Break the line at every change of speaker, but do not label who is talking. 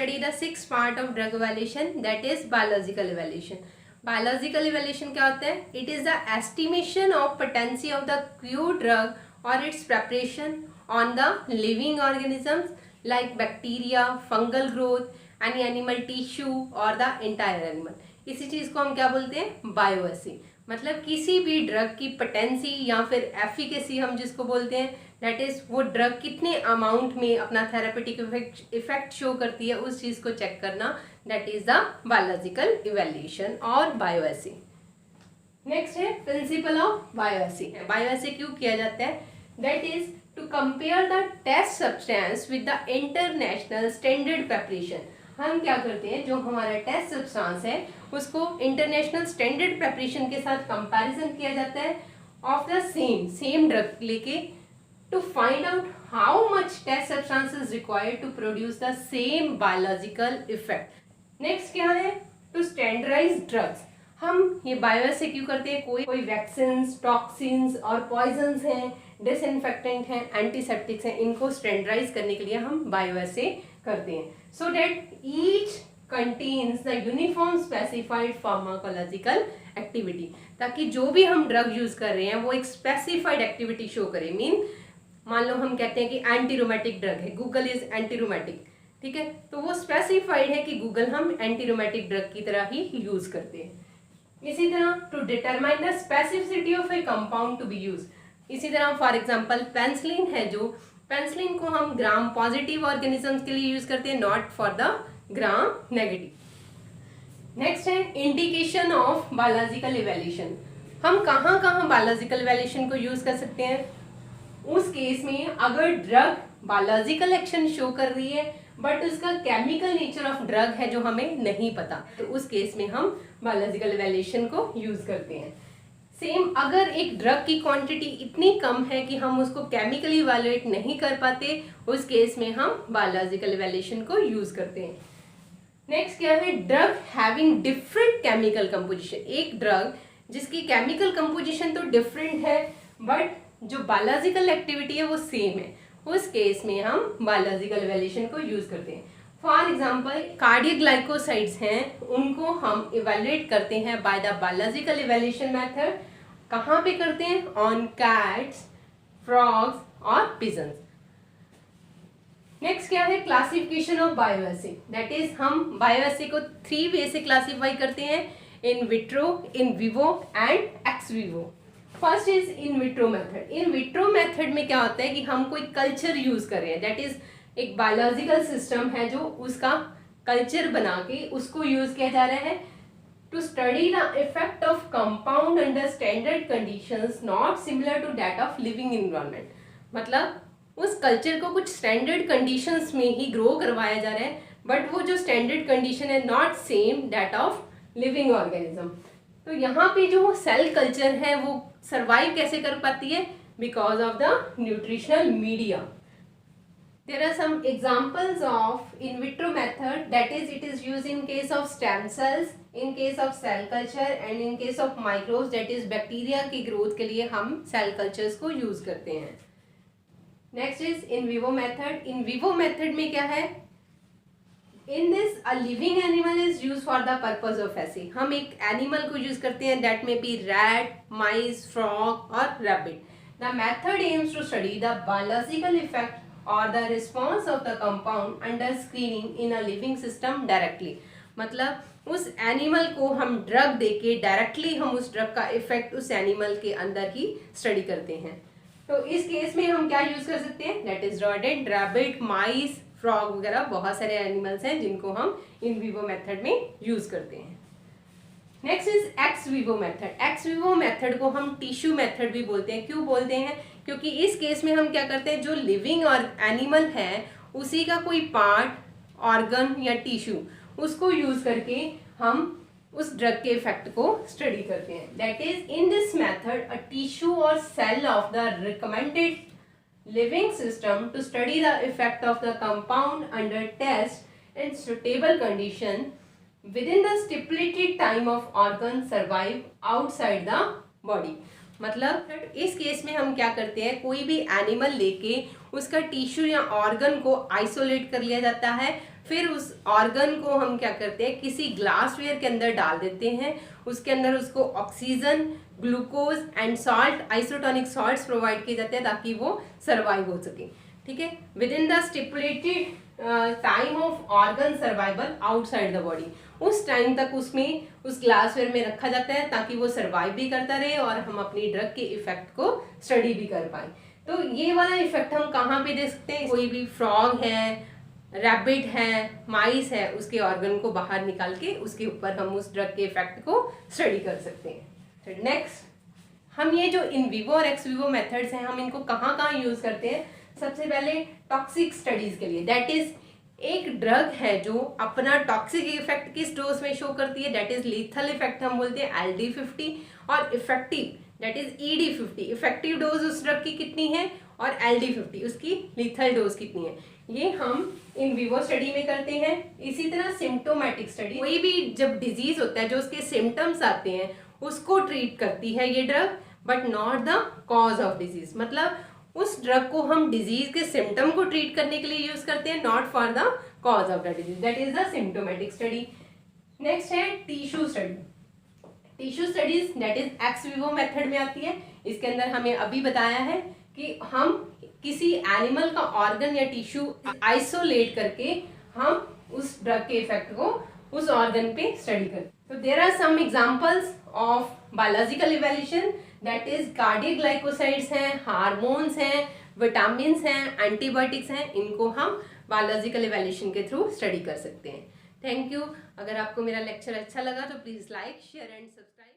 study the sixth part of drug evaluation, that is biological evaluation. Biological evaluation क्या होता है? It is the estimation of potency of the cure drug or its preparation on the living organisms like bacteria, fungal growth, any animal tissue or the entire animal. इसी चीज़ को हम क्या बोलते हैं? बायोएसी. मतलब किसी भी ड्रग की पोटेंसी या फिर एफिकेसी हम जिसको बोलते हैं, दैट इज वो ड्रग कितने अमाउंट में अपना थेरापेटिक इफेक्ट शो करती है, उस चीज को चेक करना, that is the biological evaluation और बायोएसी. नेक्स्ट है प्रिंसिपल ऑफ बायोएसी. बायोएसी क्यों किया जाता है? That is to compare the test substance with the international standard preparation. हम क्या करते हैं, जो हमारा टेस्ट सब्सटेंस है उसको इंटरनेशनल स्टैंडर्ड प्रेपरेशन के साथ कंपैरिजन किया जाता है ऑफ द सेम ड्रग लेके, to find out how much test substance is required to produce the same biological effect. Next क्या है? To standardise drugs. हम ये बायोएसी क्यों करते हैं? कोई वैक्सीन, टॉक्सिन्स और पॉइजन्स हैं, डिसइंफेक्टेंट हैं, एंटीसेप्टिक्स हैं, इनको स्टैंडर्डाइज करने के लिए हम बायोएसी करते हैं, so that each contains the uniform specified pharmacological activity. ताकि जो भी हम ड्रग यूज कर रहे हैं वो एक स्पेसिफाइड एक्टिविटी शो करे. मान लो हम कहते हैं कि एंटी रोमेटिक ड्रग है, गूगल इज एंटी रोमेटिक, ठीक है, तो वो स्पेसिफाइड है कि गूगल हम एंटी रोमेटिक ड्रग की तरह ही यूज करते हैं. इसी तरह to determine the specificity of a compound to be use. इसी तरह फॉर एग्जांपल पेनिसिलिन है, जो पेनिसिलिन को हम ग्राम पॉजिटिव ऑर्गेनिजम्स के लिए यूज करते हैं, not for the gram negative. Next है इंडिकेशन ऑफ बायोलॉजिकल इवैल्यूएशन. हम कहाँ कहाँ बायोलॉजिकल इवैल्यूएशन को यूज कर सकते हैं? उस केस में अगर ड्रग बायोलॉजिकल एक्शन शो कर रही है बट उसका केमिकल नेचर ऑफ ड्रग है जो हमें नहीं पता, तो उस केस में हम बायोलॉजिकल इवैल्यूएशन को यूज करते हैं. सेम अगर एक ड्रग की क्वांटिटी इतनी कम है कि हम उसको केमिकली इवैल्यूएट नहीं कर पाते, उस केस में हम बायोलॉजिकल इवैल्यूएशन को यूज करते हैं. नेक्स्ट क्या है? Drug having different chemical composition. एक ड्रग जिसकी केमिकल कंपोजिशन तो डिफरेंट है बट जो बायोलॉजिकल एक्टिविटी है वो सेम है, उस केस में हम बायोलॉजिकल इवैल्यूएशन को यूज करते हैं. फॉर एग्जाम्पल कार्डियोग्लाइकोसाइड्स हैं, उनको हम इवैल्यूएट करते हैं by the biological evaluation method. कहाँ पे करते हैं? ऑन कैट्स, फ्रॉग्स और पिजन्स. नेक्स्ट क्या है? Classification of bioassay. That is हम बायोएसी को 3 वे से क्लासीफाई करते हैं, in vitro, in vivo and ex vivo. First is in vitro method. In vitro method में क्या होता है कि हम कोई कल्चर यूज कर रहे हैं, दैट इज एक बायोलॉजिकल सिस्टम है जो उसका कल्चर बना के उसको यूज किया जा रहा है to study the effect of compound under standard conditions not similar to that of living environment. मतलब उस कल्चर को कुछ स्टैंडर्ड कंडीशंस में ही ग्रो करवाया जा रहा है बट वो जो स्टैंडर्ड कंडीशन है not same that of living organism. तो यहाँ पे जो सेल कल्चर है वो सर्वाइव कैसे कर पाती है? Because of the nutritional media. There are some examples of in vitro method, that is it is used in case of stem cells, in case of cell culture and in case of microbes, that is bacteria की growth के लिए हम cell cultures को use करते हैं. Next is in vivo method. In vivo method में क्या है? In this a living animal is used for the purpose of assay. हम एक animal को use करते हैं, that may be rat, mice, frog और rabbit. The method aims to study the biological effect और the response of the compound under screening in a living system directly. मतलब उस animal को हम ड्रग देके डायरेक्टली हम उस ड्रग का इफेक्ट उस एनिमल के अंदर ही स्टडी करते हैं. तो इस केस में हम क्या यूज कर सकते हैं? That is rodent, rabbit, mice, frog वगैरह बहुत सारे एनिमल्स हैं जिनको हम इन विवो मेथड में यूज करते हैं. Next is ex vivo method. X vivo method को हम टिश्यू मेथड भी बोलते हैं. क्यों बोलते हैं? क्योंकि इस केस में हम क्या करते हैं, जो लिविंग और एनिमल है उसी का कोई पार्ट, ऑर्गन या टिश्यू, उसको यूज करके हम उस ड्रग के इफेक्ट को स्टडी करते हैं. That is in this method a tissue और cell of the recommended living system to study the effect of the compound under test in suitable condition within the stipulated time of organ survive outside the body. मतलब इस case में हम क्या करते हैं, कोई भी एनिमल लेके उसका टिश्यू या ऑर्गन को आइसोलेट कर लिया जाता है, फिर उस ऑर्गन को हम क्या करते हैं किसी ग्लासवेयर के अंदर डाल देते हैं, उसके अंदर उसको oxygen, glucose and salt, isotonic salts provide किए जाते हैं ताकि वो सर्वाइव हो सके। ठीक है, with in the stipulated time of organ survival outside the body, उस टाइम तक उसमें उस ग्लासवेयर में रखा जाता है ताकि वो सर्वाइव भी करता रहे और हम अपनी ड्रग के इफेक्ट को स्टडी भी कर पाए। तो ये वाला इफेक्ट हम कहाँ पे देख सकते हैं, कोई भी फ्रॉग है, रैबिट है, माइस है, उसके ऑर्गन को बाहर निकाल के उसके ऊपर हम उस ड्रग के इफेक्ट को स्टडी कर सकते हैं। नेक्स्ट, हम ये जो इन विवो और एक्स विवो मेथड्स हैं हम इनको कहाँ कहाँ यूज करते हैं। सबसे पहले टॉक्सिक स्टडीज के लिए, दैट इज एक ड्रग है जो अपना टॉक्सिक इफेक्ट किस डोज में शो करती है, दैट इज लीथल इफेक्ट हम बोलते हैं LD50, और effective that is ED50। Effective dose उस ड्रग की कितनी है और LD50 उसकी लीथल डोज कितनी है, ये हम इन विवो स्टडी में करते हैं। इसी तरह सिम्टोमेटिक स्टडी, कोई भी जब डिजीज होता है जो उसके सिम्टम्स आते हैं उसको ट्रीट करती है ये drug, but not the cause of disease. मतलब उस ड्रग को हम डिजीज के सिम्टम को ट्रीट करने के लिए यूज करते हैं, not for the cause of the disease, that is the symptomatic study. Next है tissue study. Tissue studies that is ex vivo method में आती है। इसके अंदर हमें अभी बताया है कि हम किसी एनिमल का ऑर्गन या टिश्यू आइसोलेट करके हम उस ड्रग के इफेक्ट को उस ऑर्गन पे स्टडी करते हैं। तो there are some examples of biological evaluation, that is cardiac glycosides हैं, हार्मोन्स हैं, विटामिन्स हैं, एंटीबायोटिक्स हैं, इनको हम बायोलॉजिकल इवैल्यूएशन के थ्रू स्टडी कर सकते हैं। Thank you. अगर आपको मेरा लेक्चर अच्छा लगा तो please like, share and subscribe.